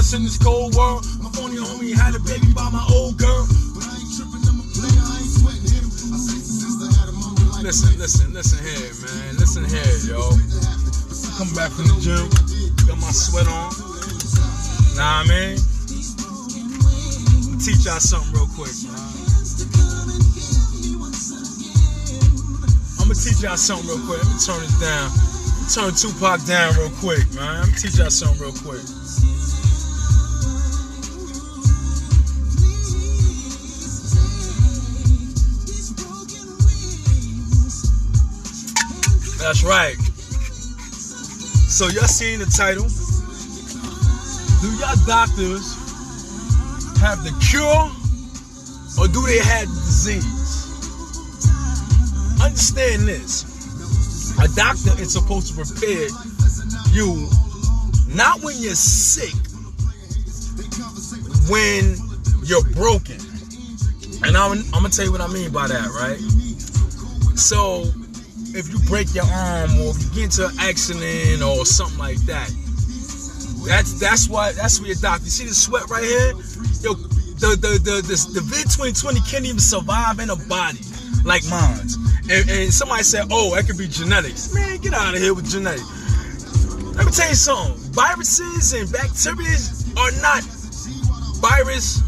us in this cold world. My phony homie had a baby by my old girl. But I ain't tripping, I'm a player, I ain't sweating him. I say sister had a mom like listen here, man. Listen here, yo. Come back from the gym, got my sweat on. Nah, man. Teach y'all something real quick, man. I'm gonna teach y'all something real quick. Let me turn this down. Turn Tupac down real quick, man. Let me teach y'all something real quick. That's right. So y'all seen the title. Do y'all doctors have the cure or do they have the disease? Understand this. A doctor is supposed to prepare you not when you're sick, when you're broken. And I'm gonna tell you what I mean by that, right? So if you break your arm or if you get into an accident or something like that, that's where your doctor. You see the sweat right here? Yo, the vid 2020 can't even survive in a body like mine. And somebody said, oh, that could be genetics. Man, get out of here with genetics. Let me tell you something. Viruses and bacteria are not virus.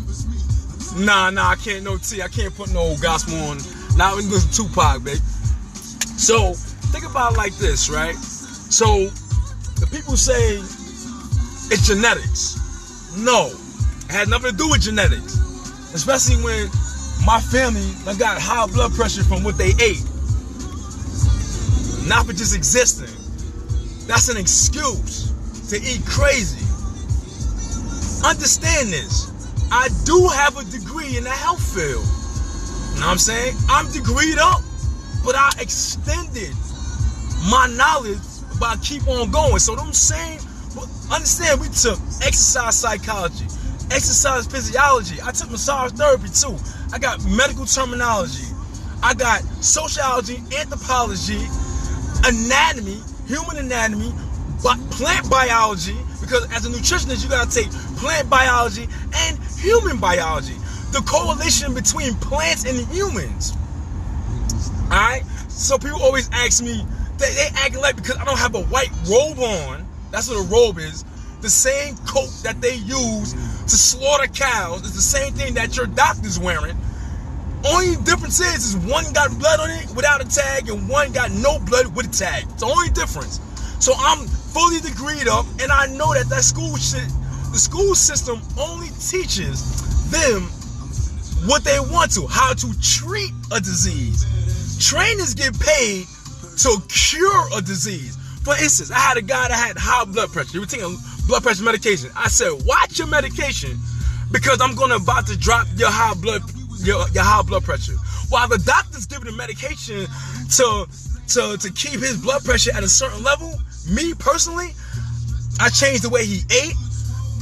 Nah, I can't I can't put no gospel on. Now we listen to Tupac, baby. So think about it like this, right? So the people say it's genetics. No, it had nothing to do with genetics. Especially when my family got high blood pressure from what they ate. Not for just existing. That's an excuse to eat crazy. Understand this. I do have a degree in the health field. You know what I'm saying? I'm degreed up, but I extended my knowledge by keep on going. So what I'm saying, understand, we took exercise psychology, exercise physiology. I took massage therapy too. I got medical terminology. I got sociology, anthropology, anatomy, human anatomy, plant biology, because as a nutritionist, you gotta take plant biology and human biology. The correlation between plants and humans. Alright? So people always ask me, they acting like because I don't have a white robe on, that's what a robe is, the same coat that they use to slaughter cows is the same thing that your doctor's wearing. Only difference is one got blood on it without a tag and one got no blood with a tag. It's the only difference. So I'm fully degreed up, and I know that the school system only teaches them what they want to, how to treat a disease. Trainers get paid to cure a disease. For instance, I had a guy that had high blood pressure. He was taking blood pressure medication. I said, watch your medication because I'm about to drop your high blood pressure. While the doctor's giving the medication to keep his blood pressure at a certain level, me personally, I changed the way he ate.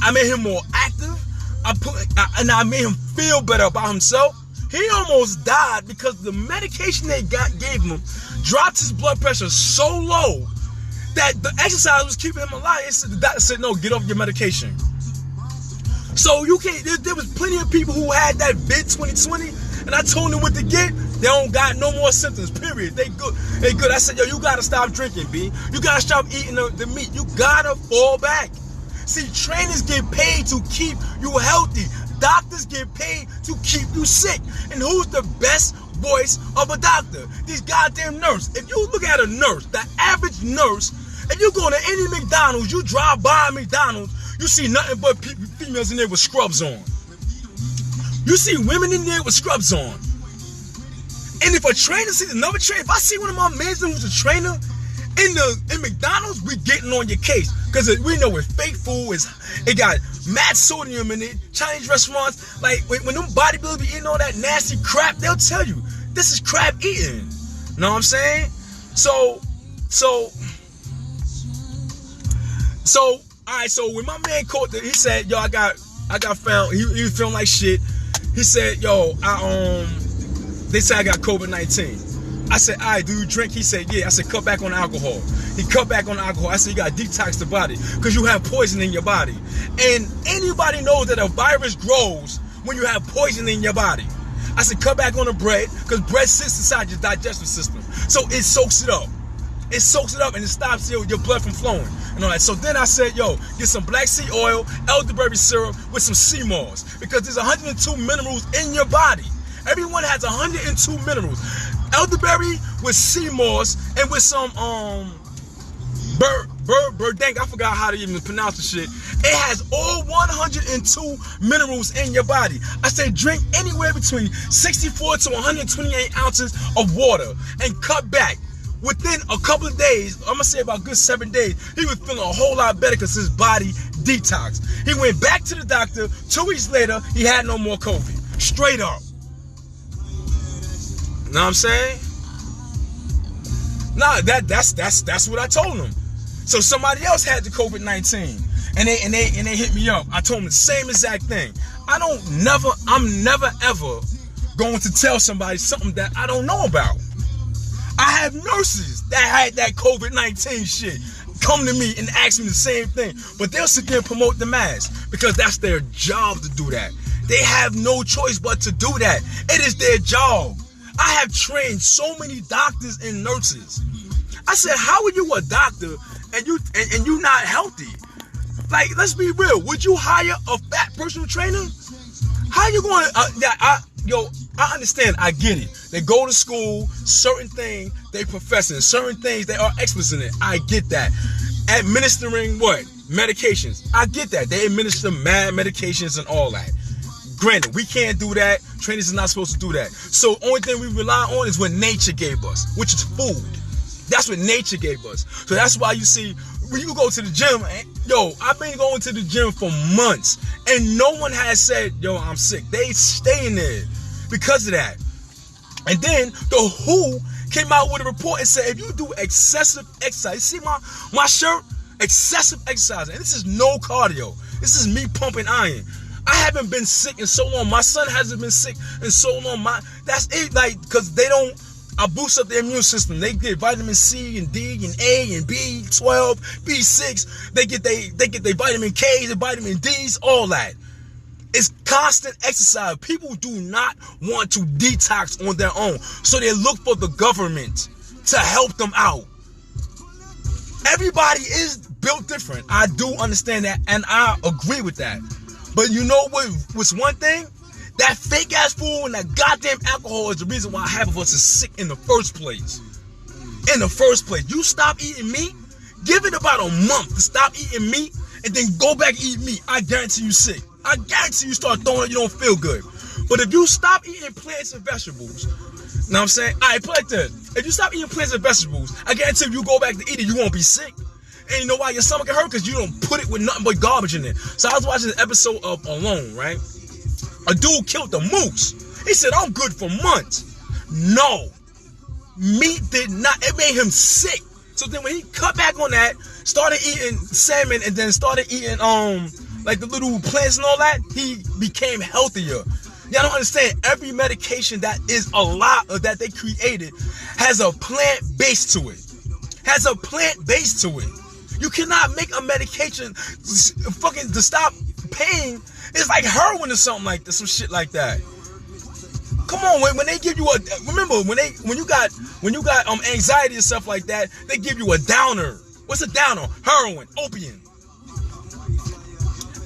I made him more active. I made him feel better about himself. He almost died because the medication they gave him dropped his blood pressure so low that the exercise was keeping him alive. The doctor said, no, get off your medication. So you can't, there was plenty of people who had that vid 2020, and I told them what to get. They don't got no more symptoms, period. They good. I said, yo, you gotta stop drinking, B. You gotta stop eating the meat. You gotta fall back. See, trainers get paid to keep you healthy. Doctors get paid to keep you sick. And who's the best voice of a doctor? These goddamn nurses. If you look at a nurse, the average nurse, if you go to any McDonald's, you drive by McDonald's, you see nothing but females in there with scrubs on. You see women in there with scrubs on. And if a trainer sees another trainer, if I see one of my mans who's a trainer in McDonald's, we getting on your case. Because we know it's fake food, it got mad sodium in it. Chinese restaurants, like when them bodybuilders be eating all that nasty crap, they'll tell you, this is crap eating. Know what I'm saying? So, alright, so when my man caught he said, yo, I got found, he was feeling like shit. He said, yo, they said I got COVID-19. I I said, all right, do you drink? He said, yeah. I said, cut back on alcohol. He cut back on alcohol. I said, you got to detox the body because you have poison in your body. And anybody knows that a virus grows when you have poison in your body. I said, cut back on the bread because bread sits inside your digestive system. So it soaks it up. It soaks it up and it stops your blood from flowing and all that. So then I said, yo, get some black seed oil, elderberry syrup with some sea moss because there's 102 minerals in your body. Everyone has 102 minerals. Elderberry with sea moss and with some burdank. I forgot how to even pronounce the shit. It has all 102 minerals in your body. I say drink anywhere between 64 to 128 ounces of water and cut back. Within a couple of days, I'm gonna say about a good 7 days, he was feeling a whole lot better because his body detoxed. He went back to the doctor. 2 weeks later, he had no more COVID. Straight up. Know what I'm saying? Nah, that's what I told him. So somebody else had the COVID-19 and they hit me up. I told them the same exact thing. I'm never ever going to tell somebody something that I don't know about. I have nurses that had that COVID-19 shit come to me and ask me the same thing, but they'll sit there and promote the mask because that's their job to do that. They have no choice but to do that. It is their job. I have trained so many doctors and nurses. I said, how are you a doctor and you not healthy? Like, let's be real. Would you hire a fat personal trainer? How you going to, I understand, I get it. They go to school, certain things they profess in, certain things they are experts in it. I get that. Administering what? Medications. I get that. They administer mad medications and all that. Granted, we can't do that. Trainers are not supposed to do that. So only thing we rely on is what nature gave us, which is food. That's what nature gave us. So that's why you see, when you go to the gym, I've been going to the gym for months and no one has said, yo, I'm sick. They stay in there because of that. And then the WHO came out with a report and said, if you do excessive exercise, you see my shirt? Excessive exercise. And this is no cardio. This is me pumping iron. I haven't been sick in so long. My son hasn't been sick in so long. That's it, like, because I boost up their immune system. They get vitamin C and D and A and B12, B6. They get their vitamin K's and vitamin D's, all that. It's constant exercise. People do not want to detox on their own. So they look for the government to help them out. Everybody is built different. I do understand that and I agree with that. But you know what's one thing? That fake ass food and that goddamn alcohol is the reason why half of us is sick in the first place. In the first place. You stop eating meat, give it about a month to stop eating meat, and then go back and eat meat. I guarantee you sick. I guarantee you start throwing up, you don't feel good. But if you stop eating plants and vegetables, know what I'm saying? Alright, play like this. If you stop eating plants and vegetables, I guarantee if you go back to eat it, you won't be sick. And you know why your stomach can hurt? Because you don't put it with nothing but garbage in it. So I was watching an episode of Alone, right? A dude killed a moose. He said, I'm good for months. No. Meat did not. It made him sick. So then when he cut back on that, started eating salmon and then started eating like the little plants and all that, he became healthier. Y'all don't understand. Every medication that is a lot of that they created has a plant base to it. Has a plant base to it. You cannot make a medication fucking to stop pain. It's like heroin or something like this, some shit like that. Come on, when they give you remember when you got anxiety and stuff like that, they give you a downer. What's a downer? Heroin, opium.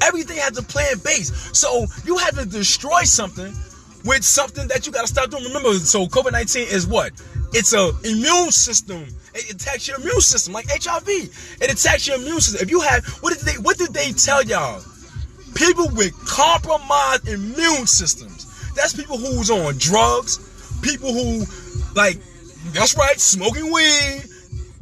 Everything has a plant base. So you have to destroy something with something that you gotta stop doing. Remember, so COVID-19 is what? It's a immune system. It attacks your immune system like HIV. It attacks your immune system. If you have, what did they tell y'all? People with compromised immune systems. That's people who's on drugs, people who, like, that's right, smoking weed,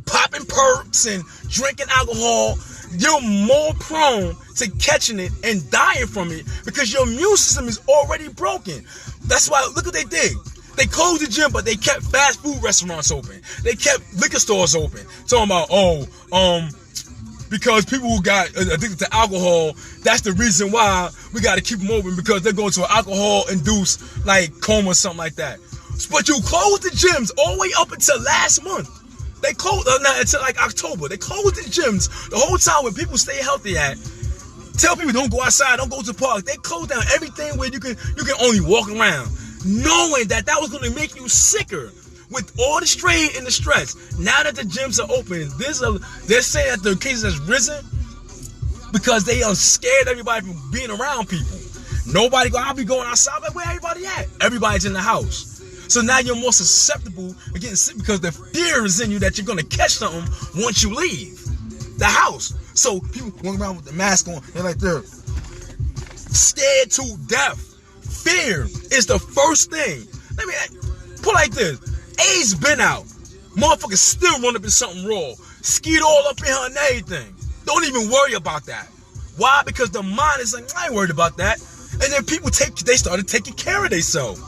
popping perks, and drinking alcohol. You're more prone to catching it and dying from it because your immune system is already broken. That's why, look what they did. They closed the gym, but they kept fast food restaurants open. They kept liquor stores open. Talking about, because people who got addicted to alcohol, that's the reason why we got to keep them open, because they're going to an alcohol-induced, like, coma or something like that. But you closed the gyms all the way up until last month. They closed until like October. They closed the gyms the whole time where people stay healthy at. Tell people don't go outside, don't go to the park. They closed down everything where you can only walk around, knowing that was going to make you sicker with all the strain and the stress. Now that the gyms are open, they're saying that the cases has risen because they are scared everybody from being around people. I'll be going outside, like, where everybody at? Everybody's in the house. So now you're more susceptible to getting sick because the fear is in you that you're going to catch something once you leave the house. So people walking around with the mask on, they're like, they're scared to death. Fear is the first thing. Let me put like this. AIDS been out. Motherfuckers still run up in something raw. Skeet all up in her and everything. Don't even worry about that. Why? Because the mind is like, I ain't worried about that. And then people they started taking care of themselves.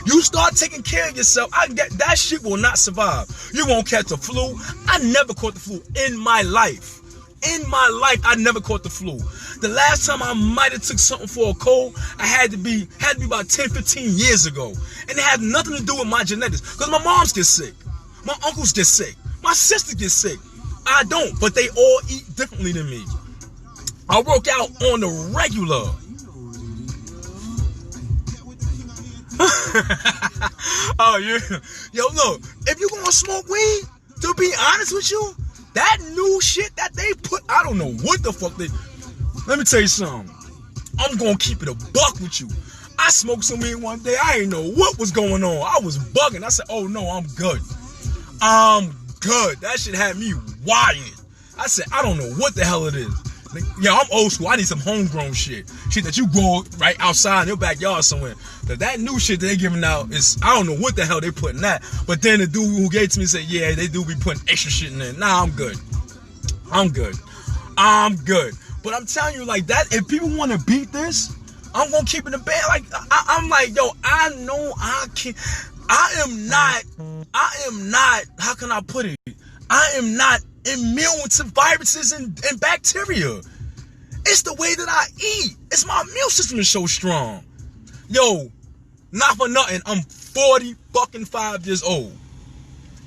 You start taking care of yourself, that shit will not survive. You won't catch the flu. I never caught the flu in my life. In my life, I never caught the flu. The last time I might have took something for a cold, I had to be about 10, 15 years ago. And it had nothing to do with my genetics. Because my moms get sick. My uncles get sick. My sister gets sick. I don't, but they all eat differently than me. I work out on the regular. Oh, yeah. Yo, look, if you gonna smoke weed, to be honest with you, that new shit that they put, I don't know what the fuck let me tell you something. I'm gonna keep it a buck with you. I smoked some weed one day, I didn't know what was going on. I was bugging. I said, oh no, I'm good. I'm good. That shit had me wired. I said, I don't know what the hell it is. Yeah, I'm old school. I need some homegrown shit. Shit that you grow right outside in your backyard somewhere. That new shit that they giving out is, I don't know what the hell they putting that. But then the dude who gave it to me said, yeah, they do be putting extra shit in there. Nah, I'm good. I'm good. But I'm telling you, like, that, if people want to beat this, I'm going to keep it in bed. Like, I'm like, yo, I know I can't. I am not, how can I put it? I am not immune to viruses and bacteria. It's the way that I eat. It's my immune system is so strong. Yo, not for nothing, I'm 45 years old.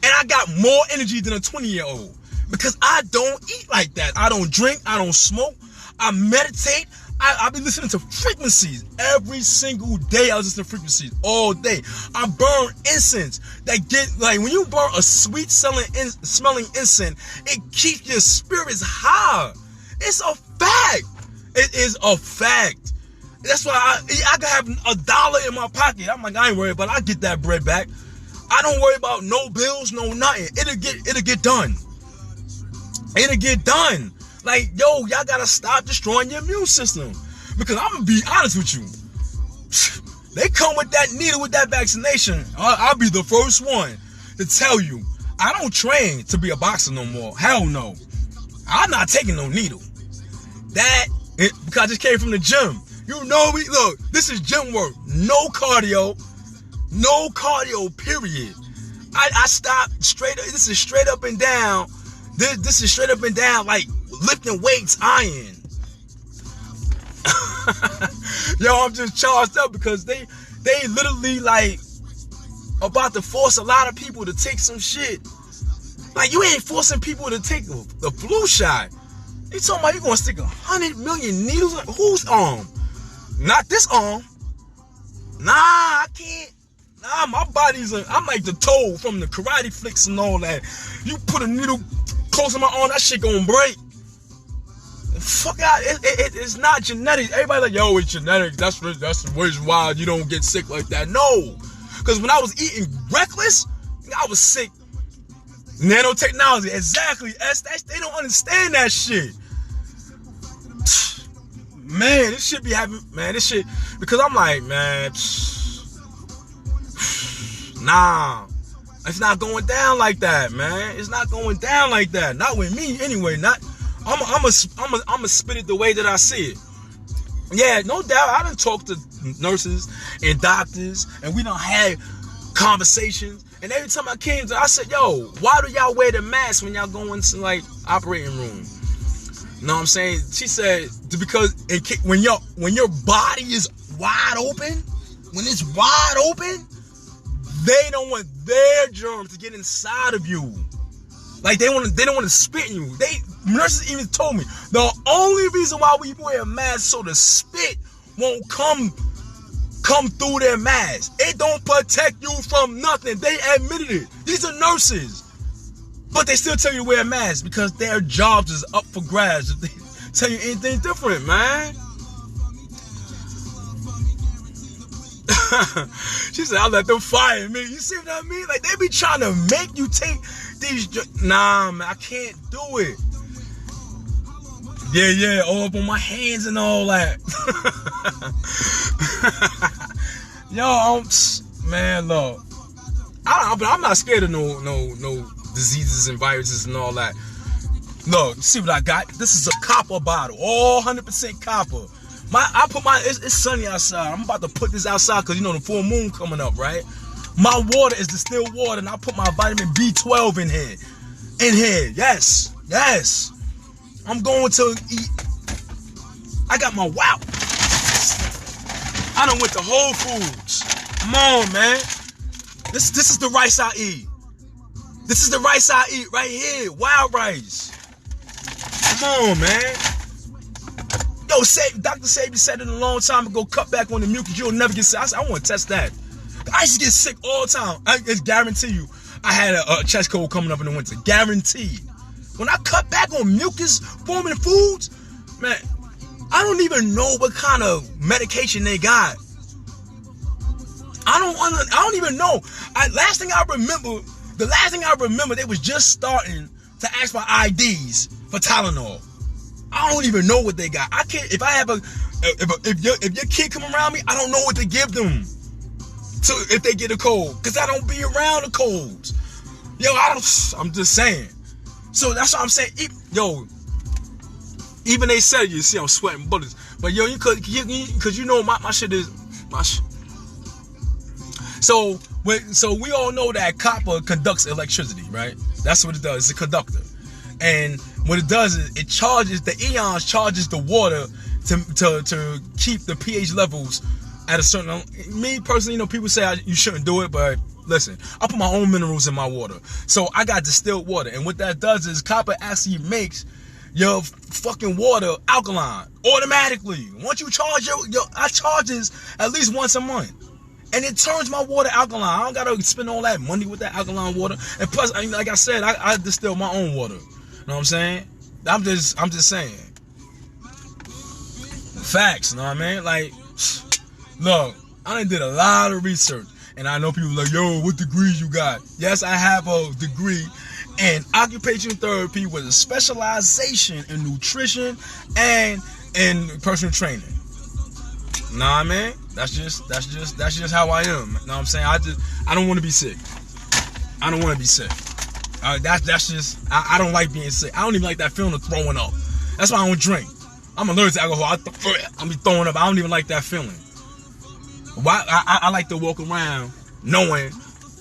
And I got more energy than a 20-year-old. Because I don't eat like that. I don't drink, I don't smoke, I meditate. I be listening to frequencies every single day. I listen to frequencies all day. I burn incense that get, like, when you burn a sweet smelling incense, it keeps your spirits high. It's a fact. It is a fact. That's why I can have $1 in my pocket. I'm like, I ain't worried about it. I get that bread back. I don't worry about no bills, no nothing. It'll get done. It'll get done. Like, yo, y'all gotta stop destroying your immune system. Because I'm gonna be honest with you. They come with that needle with that vaccination. I'll be the first one to tell you, I don't train to be a boxer no more. Hell no. I'm not taking no needle. Because I just came from the gym. You know me, look, this is gym work. No cardio, period. I stopped straight up. This is straight up and down. This is straight up and down, like lifting weights, iron. Yo, I'm just charged up because they literally like about to force a lot of people to take some shit. Like, you ain't forcing people to take the flu shot. You talking about you gonna stick 100 million needles on whose arm? Not this arm. Nah, I can't. Nah, my body's I'm like the Toad from the karate flicks and all that. You put a needle close to my arm, that shit gonna break. Fuck out. It's not genetic. Everybody like, yo, it's genetic. That's the reason why you don't get sick like that. No. Because when I was eating reckless, I was sick. Nanotechnology. Exactly. They don't understand that shit. Man, this shit be having, man, this shit, because I'm like, man, nah, it's not going down like that, man. It's not going down like that. Not with me, anyway. I'm a spit it the way that I see it. Yeah, no doubt. I done talked to nurses and doctors, and we done had conversations. And every time I came to, I said, yo, why do y'all wear the mask when y'all go into like operating room? You know what I'm saying? She said, because when your body is wide open, when it's wide open, they don't want their germs to get inside of you. Like they don't want to spit in you. Nurses even told me the only reason why we wear masks so the spit won't come through their mask. It don't protect you from nothing. They admitted it. These are nurses. But they still tell you to wear a mask because their jobs is up for grabs if they tell you anything different, man. She said, I let them fire me. You see what I mean? Like, they be trying to make you take these... Nah, man, I can't do it. Yeah, all up on my hands and all that. Yo, man, look. I'm not scared of no diseases and viruses and all that. Look, see what I got? This is a copper bottle. All 100% copper. It's sunny outside. I'm about to put this outside because you know the full moon coming up, right? My water is distilled water, and I put my vitamin B12 in here. Yes. I'm going to eat. I got my wow. I done went to Whole Foods. Come on, man. This is the rice I eat. This is the rice I eat right here. Wild rice. Come on, man. Yo, Dr. Sabi said it a long time ago, cut back on the mucus, you'll never get sick. I said, I want to test that. I used to get sick all the time. I guarantee you, I had a chest cold coming up in the winter. Guaranteed. When I cut back on mucus forming foods, man, I don't even know what kind of medication they got. I don't even know. The last thing I remember, they was just starting to ask for IDs for Tylenol. I don't even know what they got. I can't. If your kid come around me, I don't know what to give them. So if they get a cold, because I don't be around the colds. Yo, I'm just saying. So that's what I'm saying. Even they said, you see, I'm sweating bullets. But yo, because you know my shit is So we all know that copper conducts electricity, right? That's what it does. It's a conductor. And what it does is it charges the water to keep the pH levels at a certain. Me personally, people say you shouldn't do it, but listen, I put my own minerals in my water, so I got distilled water, and what that does is copper actually makes your fucking water alkaline automatically. Once you charge I charges at least once a month. And it turns my water alkaline. I don't gotta spend all that money with that alkaline water. And plus, like I said, I distill my own water. You know what I'm saying? I'm just saying. Facts, you know what I mean? Like, look, I done did a lot of research. And I know people like, yo, what degrees you got? Yes, I have a degree in occupational therapy with a specialization in nutrition and in personal training. Nah, I mean, that's just how I am. You know what I'm saying? I don't want to be sick. I don't want to be sick. That's just I don't like being sick. I don't even like that feeling of throwing up. That's why I don't drink. I'm allergic to alcohol. I'll be throwing up. I don't even like that feeling. Why? I like to walk around knowing.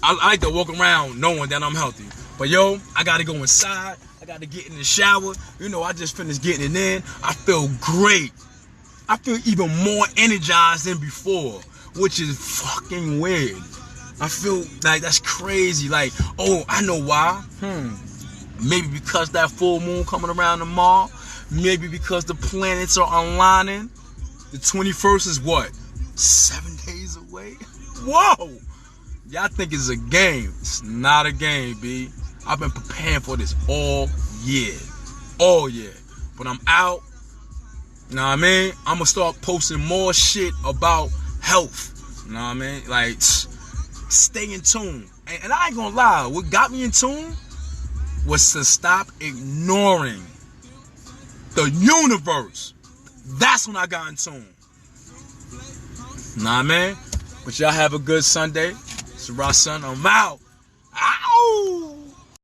I like to walk around knowing that I'm healthy. But yo, I gotta go inside. I gotta get in the shower. I just finished getting it in. I feel great. I feel even more energized than before, which is fucking weird. I feel like that's crazy. Like, oh, I know why. Maybe because that full moon coming around tomorrow. Maybe because the planets are aligning. The 21st is what? 7 days away? Whoa! Y'all think it's a game. It's not a game, B. I've been preparing for this all year. All year. But I'm out. You know what I mean? I'm going to start posting more shit about health. You know what I mean? Like, stay in tune. And I ain't going to lie. What got me in tune was to stop ignoring the universe. That's when I got in tune. You know what I mean? But y'all have a good Sunday. It's Ross Son. I'm out. Ow!